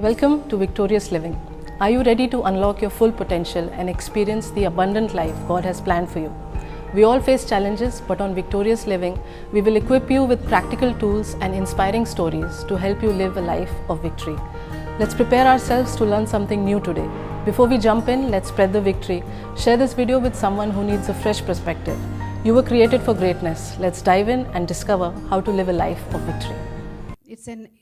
Welcome to Victorious Living. Are you ready to unlock your full potential and experience the abundant life God has planned for you? We all face challenges, but on Victorious Living, we will equip you with practical tools and inspiring stories to help you live a life of victory. Let's prepare ourselves to learn something new today. Before we jump in, let's spread the victory. Share this video with someone who needs a fresh perspective. You were created for greatness. Let's dive in and discover how to live a life of victory.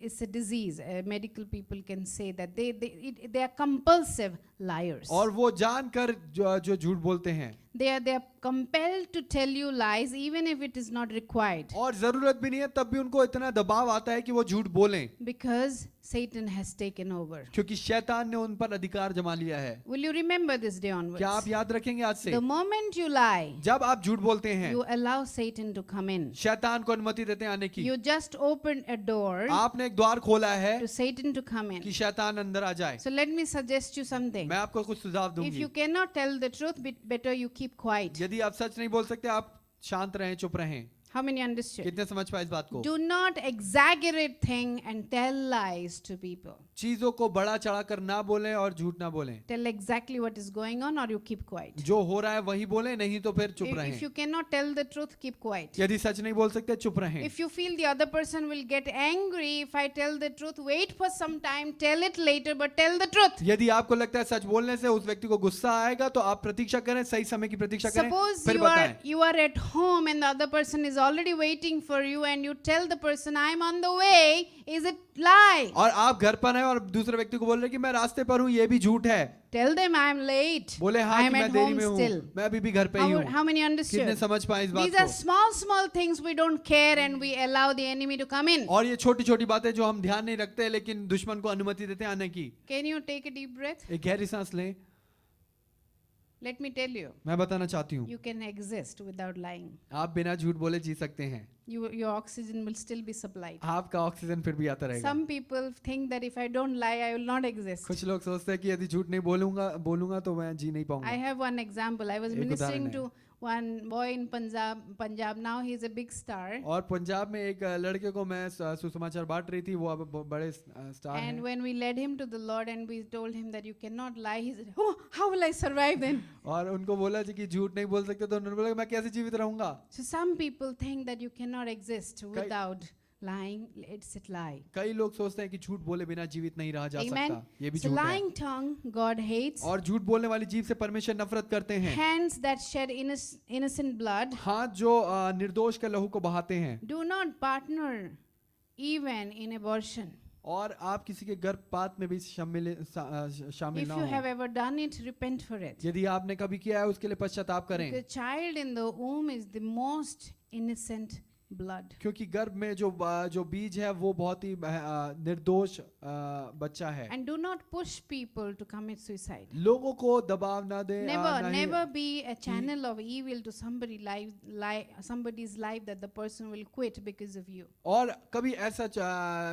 It's a disease. Medical people can say that they are compulsive liars. और वो जानकर जो झूठ बोलते हैं They are compelled to tell you lies even if it is not required. और जरूरत भी नहीं है तब भी उनको इतना दबाव आता है कि वो झूठ बोलें Because Satan has taken over. क्योंकि शैतान ने उन पर अधिकार जमा लिया है. Will you remember this day onwards? क्या आप याद रखेंगे आज से? The moment you lie, जब आप झूठ बोलते हैं you allow Satan to come in. शैतान को अनुमति देते हैं आने की. You just opened a door आपने एक द्वार खोला है to Satan to come in. कि शैतान अंदर आ जाए. So let me suggest you something. मैं आपको कुछ सुझाव If दूंगी. you cannot tell the truth, better you keep quiet. यदि आप सच नहीं बोल सकते आप शांत रहें, चुप रहें. How many understood? कितने समझ पाए इस बात को? Do not exaggerate things and tell lies to people. चीजों को बड़ा चढ़ाकर ना बोलें और झूठ ना बोलें. Tell exactly what is going on or you keep quiet. जो हो रहा है वही बोलें, नहीं तो फिर चुप If रहें. you cannot tell the truth, keep quiet. यदि सच नहीं बोल सकते चुप रहें. If you feel the other person will get angry if I tell the truth, wait for some time, tell it later, but tell the truth. यदि आपको लगता है सच बोलने से उस व्यक्ति को गुस्सा आएगा तो आप प्रतीक्षा करें, सही समय की प्रतीक्षा करें, Suppose फिर बताएं. you are at home and the other person is already waiting for you and you tell the person I am on the way, is it lie? और आप घर पर हैं और दूसरे व्यक्ति को बोल रहे हैं कि मैं रास्ते पर हूँ, ये भी झूठ है. Tell them I am late. बोले हाँ I कि am मैं at देरी home में still. हूँ, मैं अभी भी घर पे ही हूँ. How many कितने understood? समझ पाए इस बात These are को? small things we don't care and we allow the enemy to come in. और ये छोटी छोटी बातें जो हम ध्यान नहीं रखते लेकिन दुश्मन को अनुमति देते हैं आने की. Can you take a deep breath? एक गहरी सांस लें. Let me tell you, मैं बताना चाहती हूँ you can exist without lying. आप बिना झूठ बोले जी सकते हैं. Your oxygen will still be supplied. आपका ऑक्सीजन फिर भी आता रहेगा. Some people think that if I don't lie, I will not exist. कुछ लोग सोचते हैं कि यदि झूठ नहीं बोलूंगा तो मैं जी नहीं I पाऊंगा. have one example. I was एक ministering उदाहरण to one boy in Punjab. Now he is a big star. और पंजाब में एक लड़के को मैं सुसमाचार बांट रही थी, वो अब बड़े स्टार And हैं. when we led him to the Lord and we told him that you cannot lie, he said, "Oh, how will I survive then?" और उनको बोला जी कि झूठ नहीं बोल सकते तो उन्होंने बोला मैं कैसे जीवित रहूंगा. So some people think that you cannot exist without lying. It's a lie. कई लोग सोचते हैं कि झूठ बोले बिना जीवित नहीं रहा जा Amen. सकता. ये भी So झूठ है. lying tongue, God hates. और झूठ बोलने वाली जीभ से परमेश्वर नफरत करते हैं. Hands that shed innocent blood. हाथ जो निर्दोष के लहू को बहाते हैं. Do not partner even in abortion. और आप किसी के गर्भपात में भी शामिल If ना you have हो. ever done it, repent for it. यदि आपने कभी किया है उसके लिए पश्चाताप करें. The child in the womb is the most innocent blood. क्योंकि गर्भ में जो बीज है वो बहुत ही निर्दोष बच्चा है. And do not push people to commit suicide. लोगों को दबाव ना दे. Never be a channel of evil to somebody's life that the person will quit because of you. और कभी ऐसा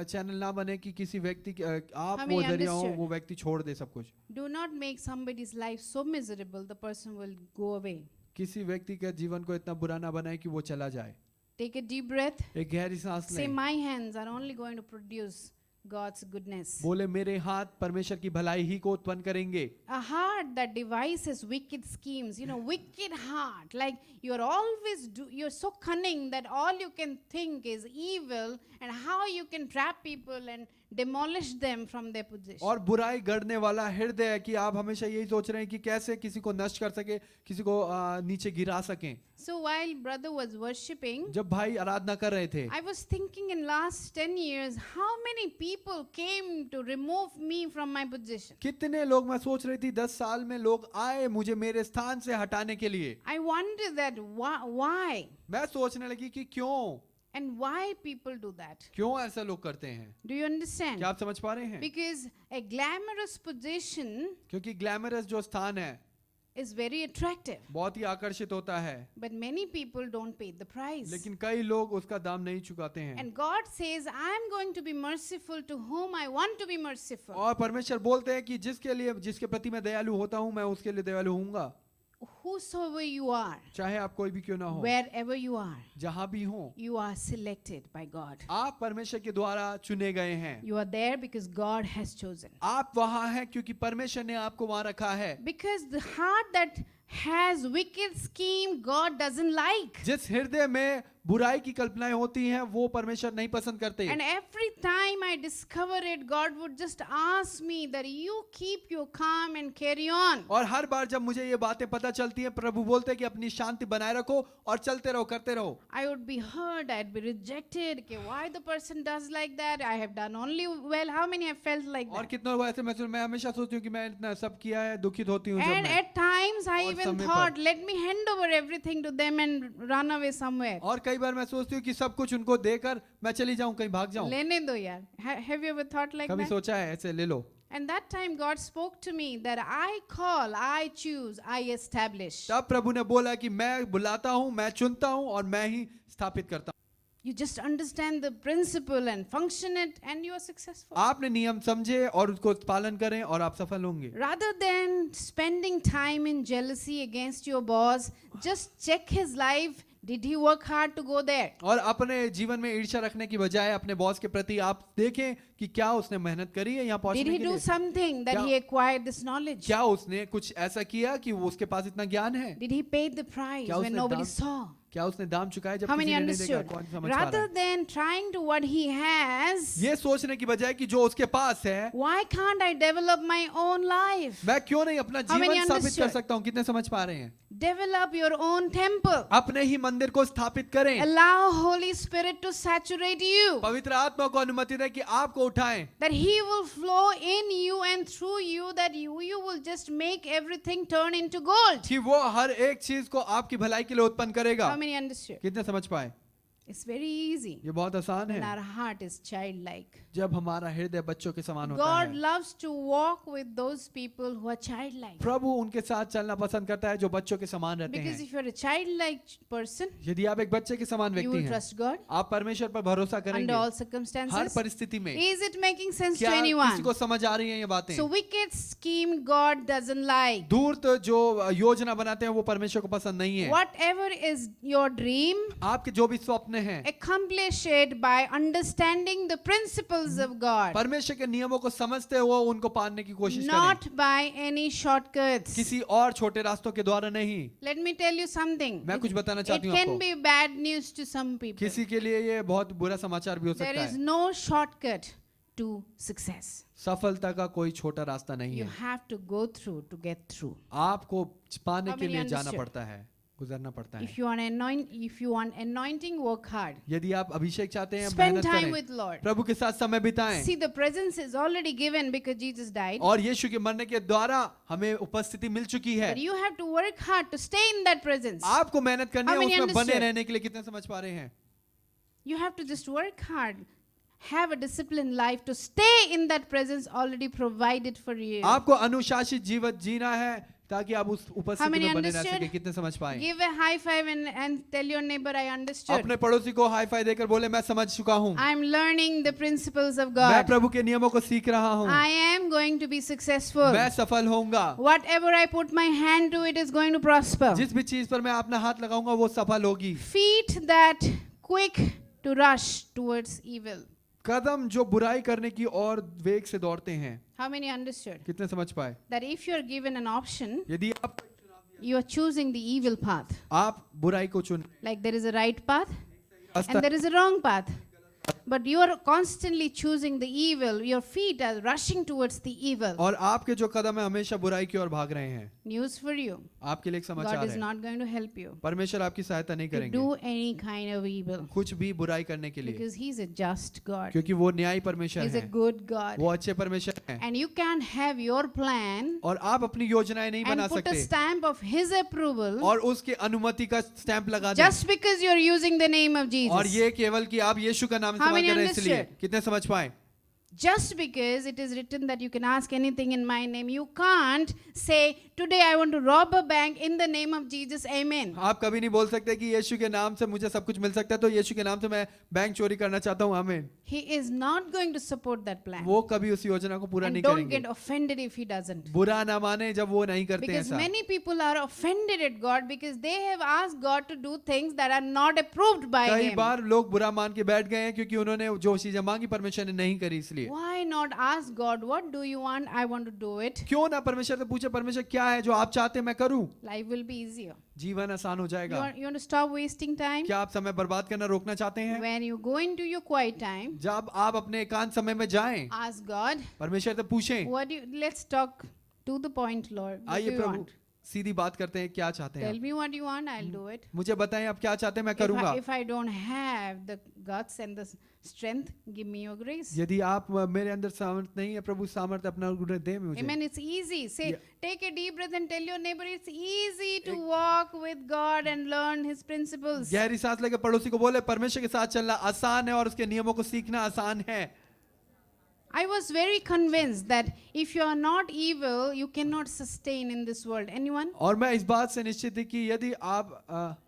चैनल ना बने कि किसी व्यक्ति आप How वो many जरिया हो understood? वो व्यक्ति छोड़ दे सब कुछ. Do not make somebody's life so miserable the person will go away. किसी व्यक्ति के जीवन को इतना बुरा ना बनाए कि वो चला जाए. Take a deep breath. एक गहरी सांस Say, लें. my hands are only going to produce God's goodness. बोले मेरे हाथ परमेश्वर की भलाई ही को उत्पन्न करेंगे. A heart that devises wicked schemes, wicked heart, like you're so cunning that all you can think is evil and how you can trap people and demolish them from their position. और बुराई गढ़ने वाला हृदय है कि आप हमेशा यही सोच रहे हैं कि कैसे किसी को नष्ट कर सके, किसी को नीचे गिरा सकें. So while brother was worshipping, जब भाई आराधना कर रहे थे I was thinking in last 10 years, how many people came to remove me from my position? कितने लोग, मैं सोच रही थी 10 साल में लोग आए मुझे मेरे स्थान से हटाने के लिए. I wonder that why मैं सोचने लगी कि क्यों and why people do that. क्यों ऐसा लोग करते हैं. Do you understand? क्या आप समझ पा रहे हैं? Because a glamorous position क्योंकि ग्लैमरस जो स्थान है is very attractive, बहुत ही आकर्षित होता है, but many people don't pay the price. लेकिन कई लोग उसका दाम नहीं चुकाते हैं. And God says, I am going to be merciful to whom I want to be merciful. और परमेश्वर बोलते हैं कि जिसके प्रति मैं दयालु होता हूँ मैं उसके लिए दयालु होऊंगा. whosoever you are, चाहे आप कोई भी क्यों ना हो, wherever you are, जहां भी हो, you are selected by God. आप परमेश्वर के द्वारा चुने गए हैं। You are there because God has chosen. आप वहां हैं क्योंकि परमेश्वर ने आपको वहां रखा है। Because the heart that has wicked scheme, God doesn't like. जिस हृदय में बुराई की कल्पनाएं होती हैं वो परमेश्वर नहीं पसंद करते। And every time I discover it, God would just ask me that you keep your calm and carry on. और हर बार जब मुझे ये बातें पता चलती हैं, प्रभु बोलते हैं कि अपनी शांति बनाए रखो और चलते रहो, करते रहो। I would be hurt, I'd be rejected. Okay, why the person does like that? I have done only well. How many have felt like और that? कितने लोग ऐसे महसूस, मैं हमेशा सोचती हूँ कि मैं इतना सब किया है, दुखित होती हूँ जब And मैं। at times I और even समय thought, पर। let me hand over everything to them and run away somewhere. और कई बार मैं सोचती हूँ कि सब कुछ उनको देकर मैं चली जाऊँ, कहीं भाग जाऊँ। लेने दो यार. Have you ever thought like कभी that? सोचा है ऐसे ले लो? And that time God spoke to me that I call, I choose, I establish. तब प्रभु ने बोला कि मैं बुलाता हूँ, मैं चुनता हूँ और मैं ही स्थापित करता हूँ। You just understand the principle and function it and you are successful. आपने नियम समझे और उसको पालन करें और आप सफल होंगे। Rather than spending time in jealousy against your boss, just check his life. Did he work hard to go there? और अपने जीवन में ईर्ष्या रखने की बजाय अपने बॉस के प्रति आप देखें कि क्या उसने मेहनत करी है यहाँ Did पहुंचने he के do लिए। something that क्या- he acquired this knowledge? क्या उसने कुछ ऐसा किया कि वो उसके पास इतना ज्ञान है? Did he pay the price क्या when उसने nobody दाम- saw? क्या उसने दाम चुकाया जब How किसी many ने नहीं देखा? understood? कौन समझ पा रहा Rather है? than trying to what he has, ये सोचने की बजाय कि जो उसके पास है, why can't I develop my own life? मैं क्यों नहीं अपना How many जीवन स्थापित कर understood? सकता हूँ? कितने समझ पा रहे हैं? Develop your own temple. अपने ही मंदिर को स्थापित करें। Allow Holy Spirit to saturate you. पवित्र आत्मा को अनुमति दें कि आपको उठाएं, That he will flow in you and through you, that you will just make everything turn into gold. कि वो हर एक चीज को आपकी भलाई के लिए उत्पन्न करेगा। How many understood? कितने समझ पाए? It's very easy ये बहुत आसान when है our heart is childlike. जब हमारा हृदय बच्चों के समान होता God है। loves to walk with those people who are childlike. प्रभु उनके साथ चलना पसंद करता है जो बच्चों के समान रहते Because हैं। if you're a childlike person, यदि आप एक बच्चे के समान you व्यक्ति will हैं, trust God आप परमेश्वर पर भरोसा under करेंगे all हर circumstances. परिस्थिति में। Is it making sense to क्या किसी anyone? को समझ आ रही है ये बातें? So wicked scheme God doesn't like. धूर्त जो योजना बनाते हैं वो परमेश्वर को पसंद नहीं है। Whatever is your dream, आपके जो भी स्वप्न हैं, accomplish it by understanding the principles of God, परमेश्वर के नियमों को समझते हुए उनको पाने की कोशिश करें, not by any shortcuts. किसी और छोटे रास्तों के द्वारा नहीं। Let me tell you something. मैं कुछ बताना It चाहती हूँ can आपको। be bad news to some people. किसी के लिए ये बहुत बुरा समाचार भी हो There सकता is है। no shortcut to success. सफलता का कोई छोटा रास्ता नहीं You है। have to go through to get through. आपको पाने How के many लिए जाना understood? पड़ता है, गुजरना पड़ता है। If you want anointing, work hard. यदि आप अभिषेक चाहते हैं, Spend मेहनत time करें, with Lord. प्रभु के साथ समय बिताएं। See, the presence is already given because Jesus died. और यीशु के मरने के द्वारा हमें उपस्थिति मिल चुकी है। But you have to work hard to stay in that presence. आपको मेहनत करनी How है many उसमें बने understood? रहने के लिए। कितने समझ पा रहे हैं? You have to just work hard. Have a disciplined life to stay in that presence already provided for you. आपको अनुशासित जीवन जीना है ताकि आप उस How उपस्थिति many में बने रह understood? सके। कितने समझ पाए? Give a high five and tell your neighbor, I understood. अपने पड़ोसी को हाई फाई देकर बोले मैं समझ चुका हूँ, I'm learning the principles of मैं God. प्रभु के नियमों को सीख रहा हूँ, I am going to be successful. मैं सफल होऊंगा। Whatever I put my hand to, it is going to prosper. जिस भी चीज पर मैं अपना हाथ लगाऊंगा वो सफल होगी। Feet that quick to rush towards evil. कदम जो बुराई करने की और वेग से दौड़ते हैं। How many understood? कितने समझ पाए? That if you are given an option, यदि आप you are choosing the evil path. बुराई को चुन, Like there is a right path रास्ता- and there is a wrong path. But you are constantly choosing the evil. Your feet are rushing towards the evil. और आपके जो कदम है हमेशा बुराई की ओर भाग रहे हैं। News for you. आपके लिए एक God समाचार is है, not going to help you परमेश्वर आपकी सहायता नहीं to करेंगे do any kind of evil कुछ भी बुराई करने के लिए, because He's a just God. क्योंकि वो न्यायी परमेश्वर He's a है, good God. वो अच्छे परमेश्वर हैं। And you can't have your plan और आप अपनी योजनाएं नहीं बना and put a सकते stamp of His approval और उसके अनुमति का स्टैंप लगा दें, just because you're using the name of और Jesus. ये केवल कि आप यीशु का नाम How इस्तेमाल many कर रहे हैं इसलिए। understood? कितने समझ पाए? Just because it is written that you can ask anything in my name, you can't say, today I want to rob a bank in the name of Jesus, amen. आप कभी नहीं बोल सकते कि यीशु के नाम से मुझे सब कुछ मिल सकता है, तो यीशु के नाम से मैं बैंक चोरी करना चाहता हूँ, आमीन। He is not going to support that plan. वो कभी उस योजना को पूरा And नहीं don't करेंगे। get offended if he doesn't. बुरा ना माने जब वो नहीं करते Because ऐसा, many people are offended at God because they have asked God to do things that are not approved by कई him. बार लोग बुरा मान के बैठ गए हैं क्योंकि उन्होंने जो चीजें मांगी परमेश्वर ने नहीं करी, इसलिए। Why not ask God, what do you want? I want to do it. क्यों ना परमेश्वर से पूछे, परमेश्वर क्या है जो आप चाहते हैं मैं करूं, Life will be easier. जीवन आसान हो You जाएगा। want to stop wasting time? क्या आप समय बर्बाद करना रोकना चाहते हैं? When you go into your quiet time, जब आप अपने एकांत समय में जाएं, ask God, परमेश्वर से पूछें, what do you, let's talk to the point, Lord. What do आइए you प्रभु want? सीधी बात करते हैं, क्या चाहते हैं Tell आप? me what you want, I'll do it. मुझे बताएं आप क्या चाहते हैं, मैं करूंगा। If I don't have the guts and the strength, give me your grace. यदि आप मेरे अंदर सामर्थ्य नहीं है, प्रभु सामर्थ्य अपना गुण दे मुझे। Amen. It's easy. Say, Yeah. take a deep breath and tell your neighbor it's easy to walk with God and learn His principles. गहरी सांस लेकर पड़ोसी को बोले, परमेश्वर के साथ चलना आसान है और उसके नियमों को सीखना आसान है। I was very convinced that if you are not evil, you cannot sustain in this world. Anyone? और मैं इस बात से निश्चित थी कि यदि आप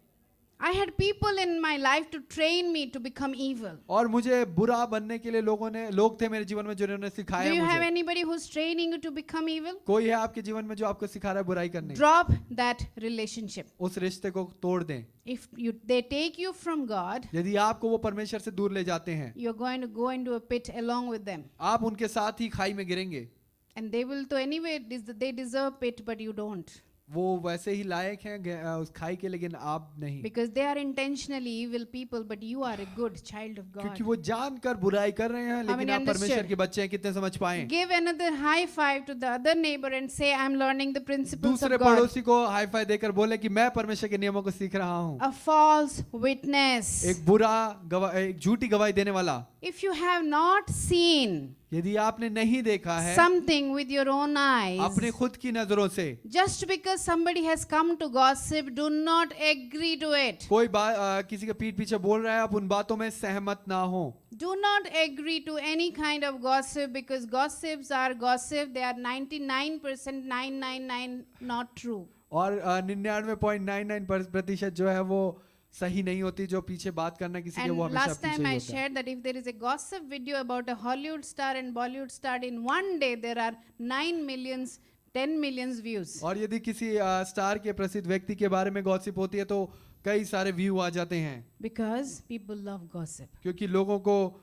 I had people in my life to train me to become evil. और मुझे बुरा बनने के लिए लोग थे मेरे जीवन में जिन्होंने Do सिखाया you have मुझे। anybody who's training you to become evil? कोई है आपके जीवन में जो आपको सिखा रहा है बुराई करने? Drop that relationship. उस रिश्ते को तोड़ दें। If they take you from God, यदि आपको वो परमेश्वर से दूर ले जाते हैं, you're going to go into a pit along with them. आप उनके साथ ही खाई में गिरेंगे। And they will, so anyway, they deserve pit, but you don't. वो वैसे ही लायक हैं उस खाई के, लेकिन आप नहीं, Because they are intentionally evil people, but you are a good child of God. क्योंकि वो जानकर बुराई कर रहे हैं, लेकिन many आप परमेश्वर understood? के बच्चे हैं, कितने समझ पाए? Give another high five to the other neighbor and say, I'm learning the principles दूसरे of God. पड़ोसी को हाई फाई देकर बोले कि मैं परमेश्वर के नियमों को सीख रहा हूँ। A false witness. एक झूठी गवाही देने वाला। If you have not seen यदि आपने नहीं देखा है something with your own eyes, अपने खुद की नजरों से, just because somebody has come to gossip, do not agree to it. कोई बात किसी के पीठ पीछे बोल रहा है, आप उन बातों में सहमत ना हो। Do not agree to any kind of gossip, because gossips are gossip. They are 99% 999 not true. और 99.99% जो है वो सही नहीं होती, जो पीछे बात करना किसी के, And वो हमेशा last पीछे time ही I होता है। shared that if there is a gossip video about a Hollywood star and Bollywood star, in one day there are 9 millions, 10 millions views. और यदि किसी स्टार के प्रसिद्ध व्यक्ति के बारे में गॉसिप होती है तो कई सारे व्यू आ जाते हैं, Because people love gossip. क्योंकि लोगों को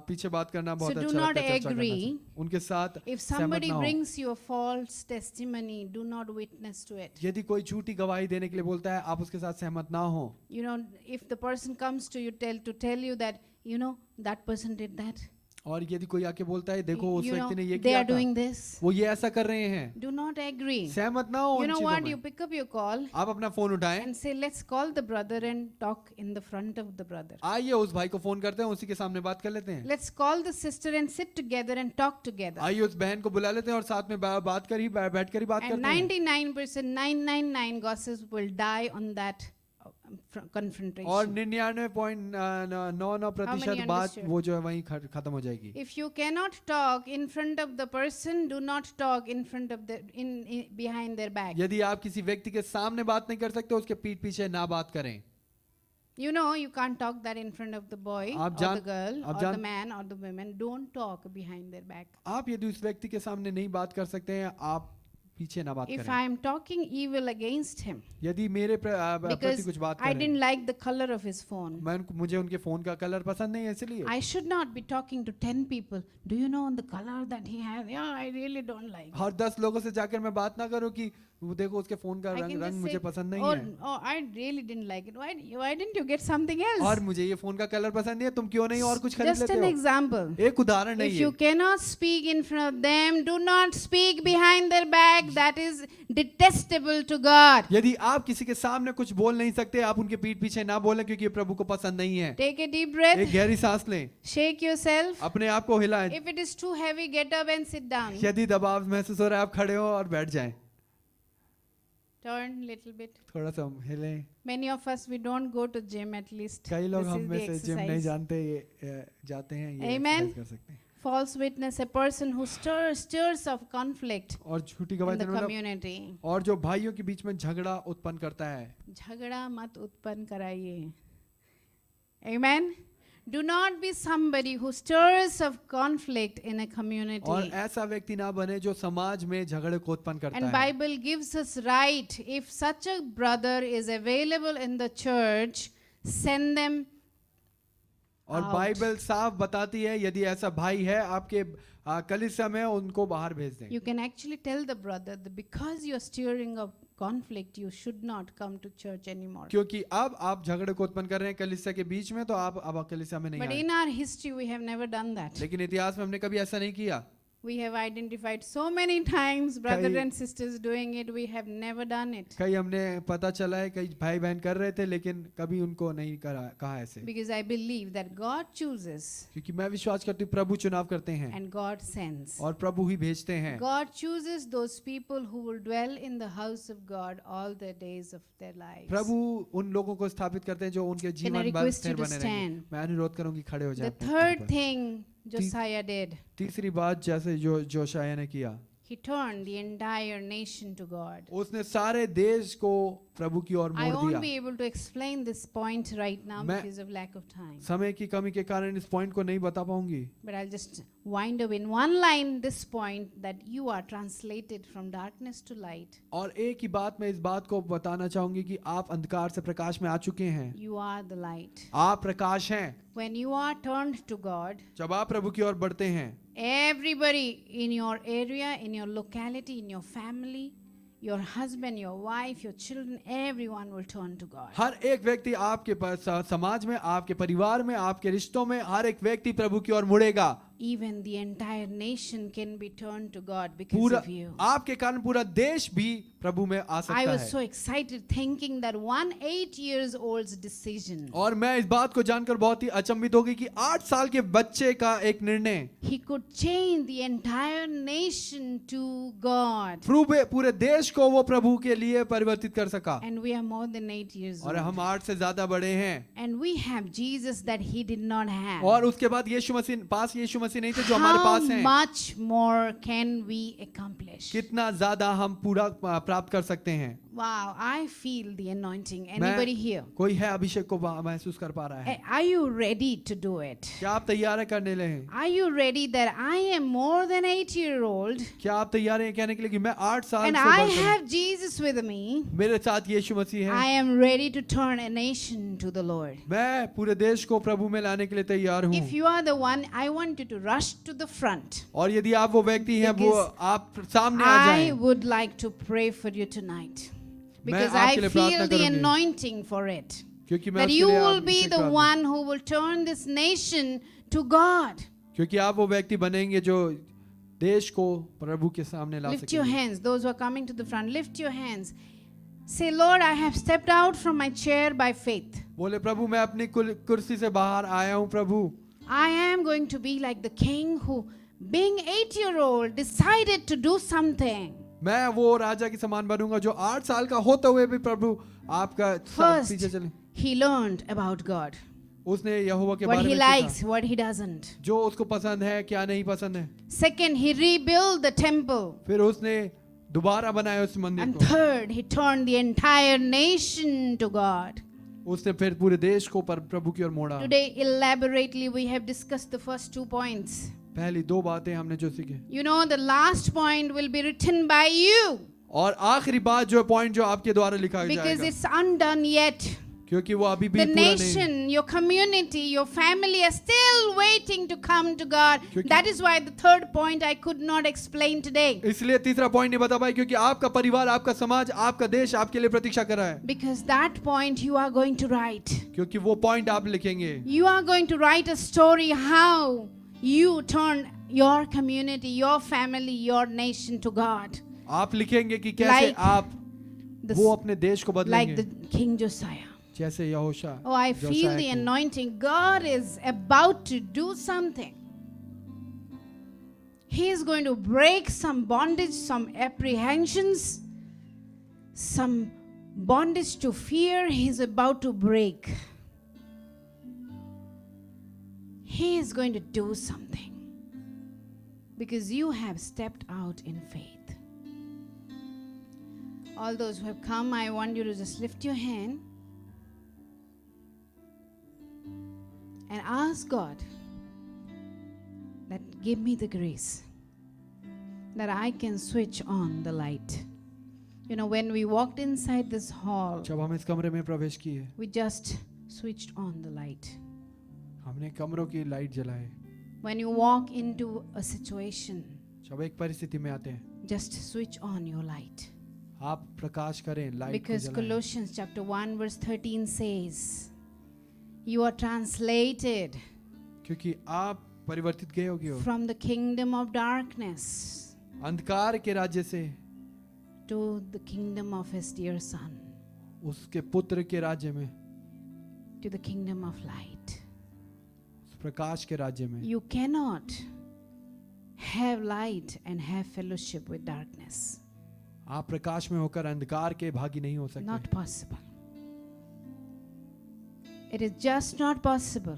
पीछे बात करना बहुत So do अच्छा not लगता है, चर्चा करना agree. चाहिए। उनके साथ If सहमत somebody ना हो। brings you a false testimony, do not witness to it. यदि कोई झूठी गवाही देने के लिए बोलता है, आप उसके साथ सहमत ना हो। You know, if the person comes to you tell you that, you know, that person did that. और यदि कोई आके बोलता है, देखो उस You know, व्यक्ति ने ये they किया are था, doing this. वो ये ऐसा कर रहे हैं, Do not agree. सहमत ना हो You उन know चीजों what? में। You pick up your call आप अपना फोन उठाएं, and say, let's call the brother and talk in the front of the brother. आइए उस भाई को फोन करते हैं, उसी के सामने बात कर लेते हैं। Let's call the sister and sit together and talk together. आइए उस बहन को बुला लेते हैं और साथ में बात कर ही बैठ कर ही बात And करते हैं। 99% 999 gossips will die on that confrontation. और 99.99% बात understood? वो जो है वहीं खत्म हो जाएगी। If you cannot talk in front of the person, do not talk in front of behind their back. यदि आप किसी व्यक्ति के सामने बात नहीं कर सकते, उसके पीठ पीछे ना बात करें। You know, you can't talk that in front of the boy or the girl or the man or the woman. Don't talk behind their back. आप यदि उस व्यक्ति के सामने नहीं बात कर सकते हैं, आप पीछे ना बात If करें। I am talking evil against him, यदि मेरे प्रति because कुछ बात I करें, didn't like the color of his phone, मुझे उनके फोन का कलर पसंद नहीं है, इसलिए I should not be talking to 10 people. Do you know the color that he has? Yeah, I really don't like it. हर 10 लोगों से जाकर मैं बात ना करूं कि वो देखो उसके फोन का I can रंग just मुझे say, पसंद नहीं oh, है, oh, I really didn't like it. Why didn't you get something else? और मुझे ये फोन का कलर पसंद नहीं है, तुम क्यों नहीं और कुछ खरीद Just लेते an हो? example. एक उदाहरण है If ये। you cannot speak in front of them, do not speak behind their back. That is detestable to God. यदि आप किसी के सामने कुछ बोल नहीं सकते, आप उनके पीठ पीछे ना बोलें, क्योंकि ये प्रभु को पसंद नहीं है। Take a deep breath. एक गहरी सांस लें, Shake yourself. अपने आप को हिलाएं। If it is too heavy, get up and sit down. यदि दबाव महसूस हो रहा है, आप खड़े हो और बैठ जाएं। Turn little bit. थोड़ा सा हिलें। Many of us, we don't go to gym at least. कई लोग This हम is में the से जिम नहीं exercise. जानते, ये जाते हैं, ये Amen. exercise कर सकते हैं। False witness, a person who stirs of conflict और झूठी in गवाही the देने वाला, community. और जो भाइयों के बीच में झगड़ा उत्पन्न करता है। झगड़ा मत उत्पन्न कराइए. Amen. Do not be somebody who stirs of conflict in a और community. ऐसा व्यक्ति ना बने जो समाज में झगड़े को उत्पन्न करता And है। Bible gives us right, if such a brother is available in the church, send them और out. बाइबल साफ बताती है यदि ऐसा भाई है आपके कलीसिया में, उनको बाहर भेज दें। You can actually tell the brother that because you're stirring up conflict, you should not come to church anymore. क्योंकि अब आप झगड़े को उत्पन्न कर रहे हैं कलीसिया के बीच में, तो आप अब कलीसिया में नहीं But आए। in our history, we have never done that. लेकिन इतिहास में हमने कभी ऐसा नहीं किया। We have identified so many times brothers कई- and sisters doing it. We have never done it. कई हमने पता चला है कई भाई बहन कर रहे थे, लेकिन कभी उनको नहीं कहा ऐसे। Because I believe that God chooses क्योंकि मैं विश्वास करती हूँ प्रभु चुनाव करते हैं and God sends. और प्रभु ही भेजते हैं। God chooses those people who will dwell in the house of God all the days of their lives. प्रभु उन लोगों को स्थापित करते हैं जो उनके जीवन भर request स्थिर you to बने रहेंगे। stand? मैं अनुरोध करूंगी खड़े हो जाएं The अपने third स्थान पर। thing Josiah did, तीसरी बात जैसे जो जोशाया ने किया, he turned the entire nation to God. उसने सारे देश को प्रभु की ओर I मोड़ won't दिया। be able to explain this point right now मैं- because of lack of time. समय की कमी के कारण इस पॉइंट को नहीं बता पाऊंगी, But I'll just wind up in one line this point, that you are translated from darkness to light. और एक ही बात मैं इस बात को बताना चाहूंगी कि आप अंधकार से प्रकाश में आ चुके हैं। You are the light. आप प्रकाश हैं। When you are turned to God, जब आप प्रभु की ओर बढ़ते हैं, everybody in your area, in your locality, in your family, your husband, your wife, your children, everyone will turn to God. हर एक व्यक्ति आपके समाज में, आपके परिवार में, आपके रिश्तों में, हर एक व्यक्ति प्रभु की ओर मुड़ेगा। Even the entire nation can be turned to God because पूरा of you. आपके कारण पूरा देश भी प्रभु में आ I सकता was है। so excited thinking that 8 years old's decision, और मैं इस बात को जानकर बहुत ही अचंभित हो गई कि 8 साल के बच्चे का एक निर्णय he could change the entire nation to God. पूरे देश को वो प्रभु के लिए परिवर्तित कर सका। And we are more than 8 years और old. हम 8 से ज्यादा बड़े हैं। And we have Jesus that he did not have. और उसके बाद यीशु मसीह नहीं थे जो हमारे How पास हैं। much more can we accomplish? कितना ज्यादा हम पूरा प्राप्त कर सकते हैं। Wow, I feel the anointing. मैं- Anybody here? कोई है अभिषेक को महसूस कर पा रहा है? Are you ready to do it? क्या आप तैयार है करने ले हैं? Are you ready that I am more than 8-year-old क्या आप तैयार हैं कहने के लिए कि मैं 8 साल and से I बढ़कर have Jesus with me? मेरे साथ यीशु मसीह I है। am ready to turn a nation to the Lord. मैं पूरे देश को प्रभु में लाने के लिए तैयार हूँ। If you are the one, I want you to rush to the front. और यदि आप वो व्यक्ति हैं, वो Because आप सामने आ I जाएं। would like to pray for you tonight. Because आपके I लिए feel प्रार्थना the करूंगी। anointing for it. क्योंकि मैं That उसके you लिए will be अभिषेक the प्रार्थना- one who will turn this nation to God. क्योंकि आप वो व्यक्ति बनेंगे जो देश को प्रभु के सामने ला Lift your सकेंगे। hands. Those who are coming to the front, lift your hands. Say, Lord, I have stepped out from my chair by faith. बोले प्रभु मैं अपनी कुर्सी से बाहर आया हूँ प्रभु। I am going to be like the king who, being 8-year-old, decided to do something. मैं वो राजा की समान बनूंगा जो 8 साल का होते हुए भी प्रभु आपका First, पीछे चले। he learned about God. उसने यहोवा के What बारे he में likes, सीखा, what he doesn't. जो उसको पसंद है क्या नहीं पसंद है। Second, he rebuilt the temple. फिर उसने दोबारा बनाया उस मंदिर And को। third, he turned the entire nation to God. उसने फिर पूरे देश को प्रभु की ओर मोड़ा। Today, elaborately, we have discussed the first 2 points. पहली 2 बातें हमने जो सीखी, You know, the last point will be written by you और आखिरी बात जो पॉइंट जो आपके द्वारा लिखा because जाएगा, it's undone yet. क्योंकि वो अभी भी The पूरा नहीं। nation, your community, your family are still waiting to come to God. क्योंकि- That is why the third point I could not explain today. इसलिए तीसरा पॉइंट नहीं बता पाए क्योंकि आपका परिवार, आपका समाज, आपका देश आपके लिए प्रतीक्षा कर रहा है। Because that point you are going to write. क्योंकि वो पॉइंट आप लिखेंगे। You are going to write a story how you turn your community, your family, your nation to God. आप लिखेंगे कि कैसे Like आप The, वो अपने देश को like बदलेंगे, the King Josiah. जैसे यहोशा। Oh, I feel the anointing. God is about to do something. He is going to break some bondage, some apprehensions, some bondage to fear. He is about to break. He is going to do something. because you have stepped out in faith. All those who have come, I want you to just lift your hand and ask God that give me the grace that I can switch on the light. You know, when we walked inside this hall, जब हम इस कमरे में प्रवेश किए, we just switched on the light. हमने कमरों की लाइट जलाए. When you walk into a situation, जब एक परिस्थिति में आते हैं, just switch on your light. आप प्रकाश करें, लाइट को Because जलाएं. Colossians chapter 1 verse 13 says, you are translated क्योंकि आप परिवर्तित गए हो from the kingdom of darkness अंधकार के राज्य से to the kingdom of his dear son, उसके पुत्र के राज्य में, to the kingdom of light. उस प्रकाश के राज्य में. You cannot have light and have fellowship with darkness. आप प्रकाश में होकर अंधकार के भागी नहीं हो सकते. Not possible. It is just not possible.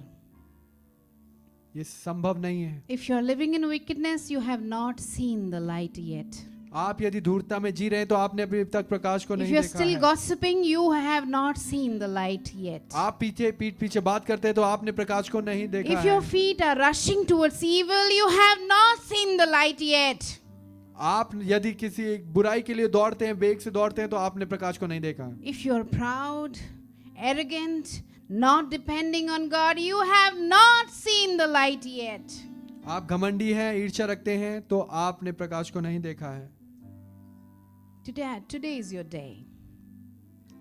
ये संभव नहीं है. If you are living in wickedness, you have not seen the light yet. आप यदि धूर्तता में जी रहे हैं तो आपने अभी तक प्रकाश को If नहीं you are देखा still है. gossiping, you have not seen the light yet. आप पीठ पीछे बात करते हैं तो आपने प्रकाश को नहीं देखा If है. your feet are rushing towards evil, you have not seen the light yet. आप यदि किसी बुराई के लिए दौड़ते हैं, वेग से दौड़ते हैं तो आपने प्रकाश को नहीं देखा. If you are proud, arrogant, not depending on God, you have not seen the light yet. आप घमंडी हैं, ईर्ष्या रखते हैं तो आपने प्रकाश को नहीं देखा है. Today is your day.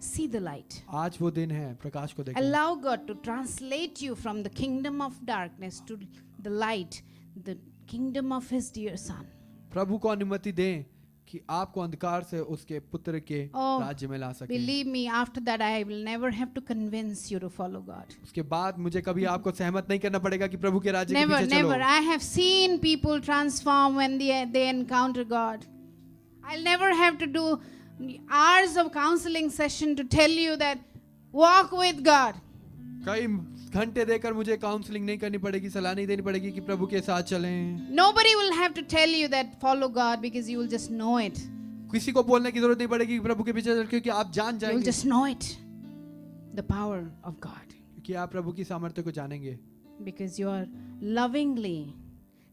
See the light. आज वो दिन है, प्रकाश को देखें. Allow God to translate you from the kingdom of darkness to the light, the kingdom of his dear son. प्रभु को अनुमति दें कि आपको अंधकार से उसके पुत्र के Oh, राज्य में ला सके. Believe me, after that I will never have to convince you to follow God. उसके बाद मुझे कभी आपको सहमत नहीं करना पड़ेगा कि प्रभु के राज्य के Never, पीछे चलो. never. I have seen people transform when they encounter God. I'll never have to do hours of counseling session to tell you that walk with God. कई घंटे देकर मुझे काउंसलिंग नहीं करनी पड़ेगी, सलाह नहीं देनी पड़ेगी कि प्रभु के साथ चलें. Nobody will have to tell you that follow God because you will just know it. किसी को बोलने की जरूरत नहीं पड़ेगी कि प्रभु के पीछे चल, क्योंकि आप जान You will जाएंगे. just know it. The power of God. क्योंकि आप प्रभु की सामर्थ्य को जानेंगे. Because you are lovingly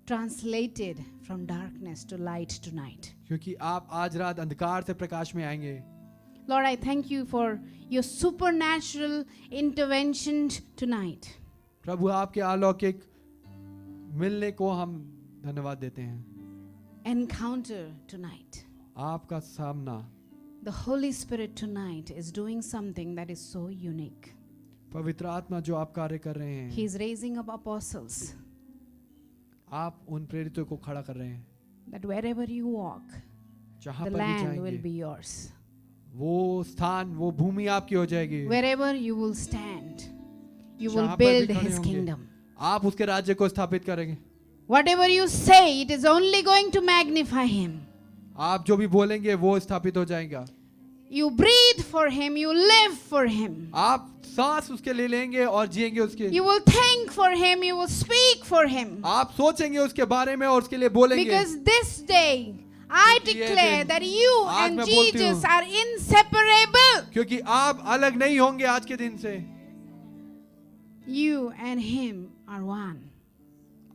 translated from darkness to light tonight. क्योंकि आप आज रात अंधकार से प्रकाश में आएंगे. Lord, I thank you for your supernatural intervention tonight. प्रभु आपके अलौकिक मिलने को हम धन्यवाद देते हैं. Encounter tonight. आपका सामना. The Holy Spirit tonight is doing something that is so unique. पवित्र आत्मा जो आप कार्य कर रहे हैं, He is raising up apostles आप उन प्रेरितों को खड़ा कर रहे हैं. that wherever you walk, जहां the पर भी land will जाएंगे be yours. वो स्थान, वो भूमि आपकी हो जाएगी. Wherever you will stand, you will जहां पर भी build खड़े His होंगे, kingdom. आप उसके राज्य को स्थापित करेंगे. Whatever you say, it is only going to magnify Him. आप जो भी बोलेंगे वो स्थापित हो जाएगा. You breathe for Him, you live for Him. आप सांस उसके ले लेंगे और जिएंगे उसके. You will think for Him, you will speak for Him. आप सोचेंगे उसके बारे में और उसके लिए बोलेंगे. Because this day, I क्योंकि ये declare दिन that you आज and मैं बोलती Jesus हूँ, are inseparable. क्योंकि आप अलग नहीं होंगे आज के दिन से. You and Him are one.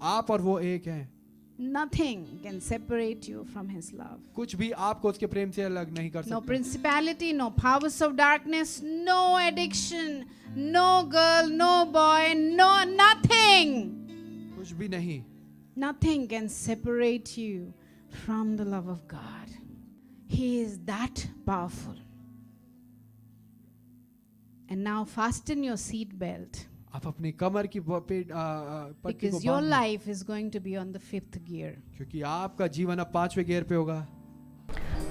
आप और वो एक हैं. Nothing can separate you from His love. कुछ भी आपको उसके प्रेम से अलग नहीं कर No सकता. principality, no powers of darkness, no addiction, no girl, no boy, no nothing. कुछ भी नहीं. Nothing can separate you from the love of God. He is that powerful. And now fasten your seat belt आप अपनी कमर की पट्टी को because your बांध लो. life is going to be on the 5th gear. क्योंकि आपका जीवन अब 5वें गियर पे होगा.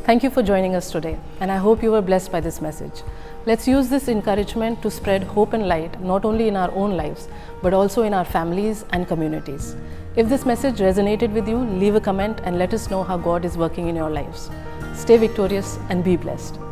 Thank you for joining us today, and I hope you were blessed by this message. Let's use this encouragement to spread hope and light not only in our own lives, but also in our families and communities. If this message resonated with you, leave a comment and let us know how God is working in your lives. Stay victorious and be blessed.